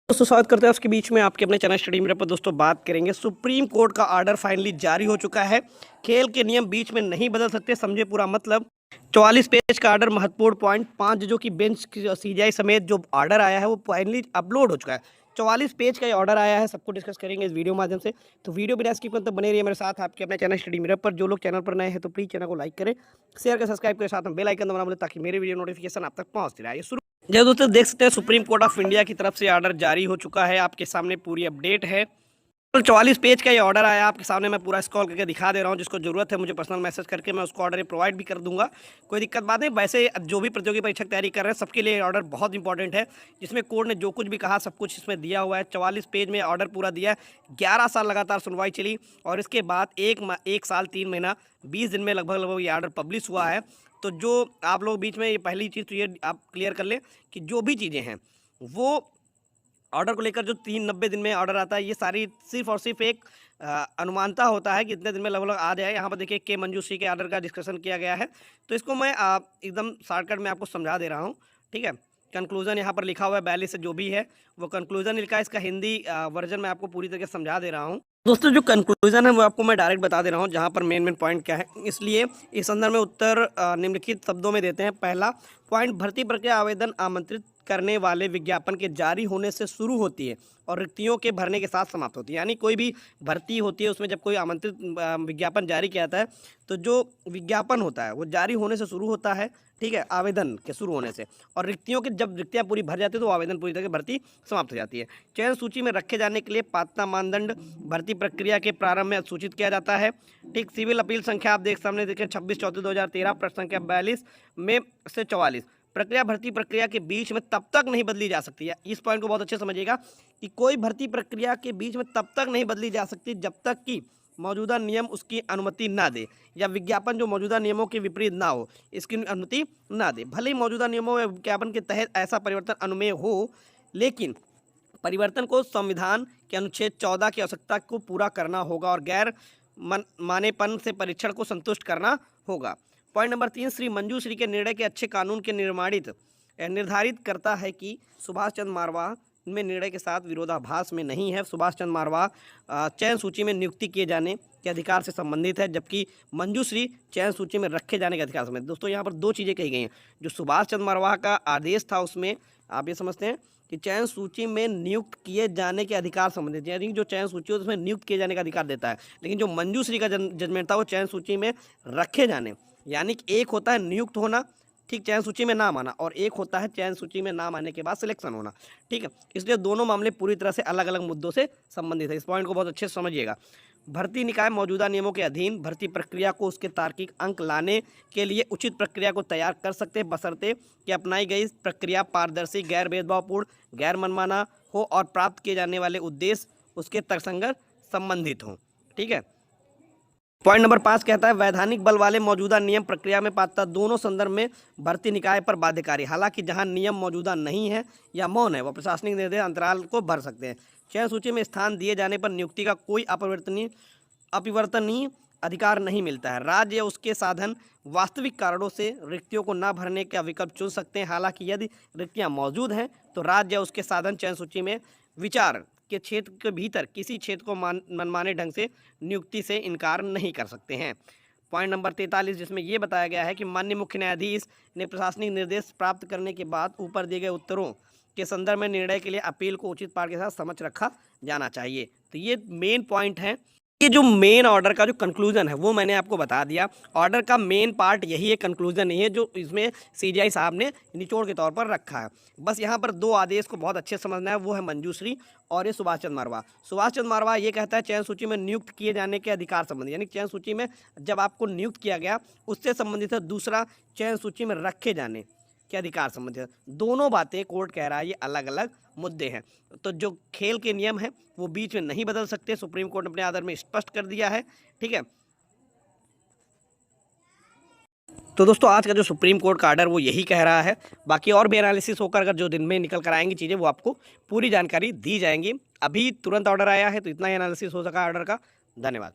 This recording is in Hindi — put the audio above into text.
दोस्तों स्वागत करते हैं उसके बीच में आपके अपने चैनल स्टडी मिरर पर। दोस्तों बात करेंगे सुप्रीम कोर्ट का ऑर्डर फाइनली जारी हो चुका है। खेल के नियम बीच में नहीं बदल सकते, समझे पूरा मतलब। 44 पेज का ऑर्डर, महत्वपूर्ण पॉइंट 5 जो कि बेंच सीजीआई समेत जो ऑर्डर आया है वो फाइनली अपलोड हो चुका है। 44 पेज का ये ऑर्डर आया है, सबको डिस्कस करेंगे इस वीडियो माध्यम से। तो वीडियो बिना स्किप करते बने रहिए मेरे साथ आपके अपने चैनल स्टडी मिरर पर। जो लोग चैनल पर नए हैं तो प्लीज चैनल को लाइक करें, शेयर करें, सब्सक्राइब करें, साथ में बेल आइकन दबाना भूलें ताकि मेरी वीडियो नोटिफिकेशन आप तक पहुंचती रहे। शुरू जब दोस्तों देख सकते हैं सुप्रीम कोर्ट ऑफ इंडिया की तरफ से ऑर्डर जारी हो चुका है। आपके सामने पूरी अपडेट है। 44 पेज का ये ऑर्डर आया आपके सामने। मैं पूरा स्क्रॉल करके दिखा दे रहा हूँ। जिसको जरूरत है मुझे पर्सनल मैसेज करके मैं उसको ऑर्डर प्रोवाइड भी कर दूंगा, कोई दिक्कत बात नहीं। वैसे जो भी प्रतियोगी परीक्षा की तैयारी कर रहे हैं सबके लिए ऑर्डर बहुत इंपॉर्टेंट है, जिसमें कोर्ट ने जो कुछ भी कहा सब कुछ इसमें दिया हुआ है। 44 पेज में ऑर्डर पूरा दिया है। 11 साल लगातार सुनवाई चली और इसके बाद एक साल 3 महीना 20 दिन में लगभग ये ऑर्डर पब्लिश हुआ है। तो जो आप लोग बीच में ये पहली चीज़ तो ये आप क्लियर कर लें कि जो भी चीज़ें हैं वो ऑर्डर को लेकर जो 390 दिन में ऑर्डर आता है, ये सारी सिर्फ और सिर्फ एक अनुमानता होता है कि इतने दिन में लगभग आ जाए। यहाँ पर देखिए के मंजूश्री के ऑर्डर का डिस्कशन किया गया है। तो इसको मैं एकदम शॉर्टकट में आपको समझा दे रहा हूँ, ठीक है। कंक्लूजन यहाँ पर लिखा हुआ है 42 से जो भी है वो कंक्लूजन लिखा है। इसका हिंदी वर्जन मैं आपको पूरी तरीके से समझा दे रहा हूँ। दोस्तों जो कंक्लूजन है वो आपको मैं डायरेक्ट बता दे रहा हूँ, जहाँ पर मेन पॉइंट क्या है। इसलिए इस संदर्भ में उत्तर निम्नलिखित शब्दों में देते हैं। पहला पॉइंट, भर्ती प्रक्रिया आवेदन आमंत्रित करने वाले विज्ञापन के जारी होने से शुरू होती है और रिक्तियों के भरने के साथ समाप्त होती है। यानी कोई भी भर्ती होती है उसमें जब कोई आमंत्रित विज्ञापन जारी किया जाता है तो जो विज्ञापन होता है वो जारी होने से शुरू होता है, ठीक है, आवेदन के शुरू होने से। और रिक्तियों के जब रिक्तियाँ पूरी भर जाती है तो आवेदन पूरी तरह से भर्ती समाप्त हो जाती है। चयन सूची में रखे जाने के लिए पात्रता मानदंड भर्ती प्रक्रिया के प्रारंभ में सूचित किया जाता है, ठीक। सिविल अपील संख्या आप सामने देखें 26/4/2013, प्रश्न संख्या 42 में से 44। प्रक्रिया भर्ती प्रक्रिया के बीच में तब तक नहीं बदली जा सकती है। इस पॉइंट को बहुत अच्छे समझिएगा कि कोई भर्ती प्रक्रिया के बीच में तब तक नहीं बदली जा सकती जब तक कि मौजूदा नियम उसकी अनुमति ना दे, या विज्ञापन जो मौजूदा नियमों के विपरीत ना हो इसकी अनुमति ना दे। भले ही मौजूदा नियमों या विज्ञापन के तहत ऐसा परिवर्तन अनुमेय हो, लेकिन परिवर्तन को संविधान के अनुच्छेद 14 की आवश्यकता को पूरा करना होगा और गैर मानेपन से परीक्षण को संतुष्ट करना होगा। पॉइंट नंबर 3, श्री मंजूश्री के निर्णय के अच्छे कानून के निर्धारित करता है कि सुभाष चंद्र मारवाह में निर्णय के साथ विरोधाभास में नहीं है। सुभाष चंद्र मारवाह चयन सूची में नियुक्ति किए जाने के अधिकार से संबंधित है, जबकि मंजूश्री चयन सूची में रखे जाने के अधिकार से संबंधित। दोस्तों यहाँ पर दो चीज़ें कही गई हैं। जो सुभाष चंद्र मारवाह का आदेश था उसमें आप ये समझते हैं कि चयन सूची में नियुक्त किए जाने के अधिकार संबंधित, यानी जो चयन सूची है उसमें नियुक्त किए जाने का अधिकार देता है। लेकिन जो मंजूश्री का जजमेंट था वो चयन सूची में रखे जाने, यानी कि एक होता है नियुक्त होना, ठीक, चयन सूची में नाम आना, और एक होता है चयन सूची में नाम आने के बाद सिलेक्शन होना, ठीक है। इसलिए दोनों मामले पूरी तरह से अलग अलग मुद्दों से संबंधित है। इस पॉइंट को बहुत अच्छे से समझिएगा। भर्ती निकाय मौजूदा नियमों के अधीन भर्ती प्रक्रिया को उसके तार्किक अंक लाने के लिए उचित प्रक्रिया को तैयार कर सकते हैं, बशर्ते कि अपनाई गई प्रक्रिया पारदर्शी, गैर भेदभावपूर्ण, गैर मनमाना हो और प्राप्त किए जाने वाले उद्देश्य उसके तर्कसंगत संबंधित हों, ठीक है। पॉइंट नंबर 5 कहता है वैधानिक बल वाले मौजूदा नियम प्रक्रिया में पात्रता दोनों संदर्भ में भर्ती निकाय पर बाध्यकारी। हालांकि जहां नियम मौजूदा नहीं है या मौन है वह प्रशासनिक निर्देश अंतराल को भर सकते हैं। चयन सूची में स्थान दिए जाने पर नियुक्ति का कोई अपरिवर्तनीय अधिकार नहीं मिलता है। राज्य या उसके साधन वास्तविक कारणों से रिक्तियों को न भरने का विकल्प चुन सकते हैं। हालांकि यदि रिक्तियां मौजूद हैं तो राज्य या उसके साधन चयन सूची में विचार के क्षेत्र के भीतर किसी क्षेत्र को मनमाने ढंग से नियुक्ति से इनकार नहीं कर सकते हैं। पॉइंट नंबर 43, जिसमें यह बताया गया है कि माननीय मुख्य न्यायाधीश ने प्रशासनिक निर्देश प्राप्त करने के बाद ऊपर दिए गए उत्तरों के संदर्भ में निर्णय के लिए अपील को उचित पाठ के साथ समझ रखा जाना चाहिए। तो ये मेन पॉइंट है। ये जो मेन ऑर्डर का जो कंक्लूजन है वो मैंने आपको बता दिया। ऑर्डर का मेन पार्ट यही है, कंक्लूजन नहीं है जो इसमें सीजीआई साहब ने निचोड़ के तौर पर रखा है। बस यहाँ पर दो आदेश को बहुत अच्छे से समझना है, वो है मंजूश्री और ये सुभाष चंद्र मारवाह। सुभाष चंद्र मारवाह ये कहता है चयन सूची में नियुक्त किए जाने के अधिकार संबंधी, यानी चयन सूची में जब आपको नियुक्त किया गया उससे संबंधित है। दूसरा चयन सूची में रखे जाने के अधिकार संबंधित है। दोनों बातें कोर्ट कह रहा है ये अलग अलग मुद्दे हैं। तो जो खेल के नियम हैं वो बीच में नहीं बदल सकते, सुप्रीम कोर्ट ने अपने आदेश में स्पष्ट कर दिया है, ठीक है। तो दोस्तों आज का जो सुप्रीम कोर्ट का ऑर्डर वो यही कह रहा है। बाकी और भी एनालिसिस होकर अगर जो दिन में निकल कर आएंगी चीज़ें वो आपको पूरी जानकारी दी जाएंगी। अभी तुरंत ऑर्डर आया है तो इतना ही एनालिसिस हो सका ऑर्डर का। धन्यवाद।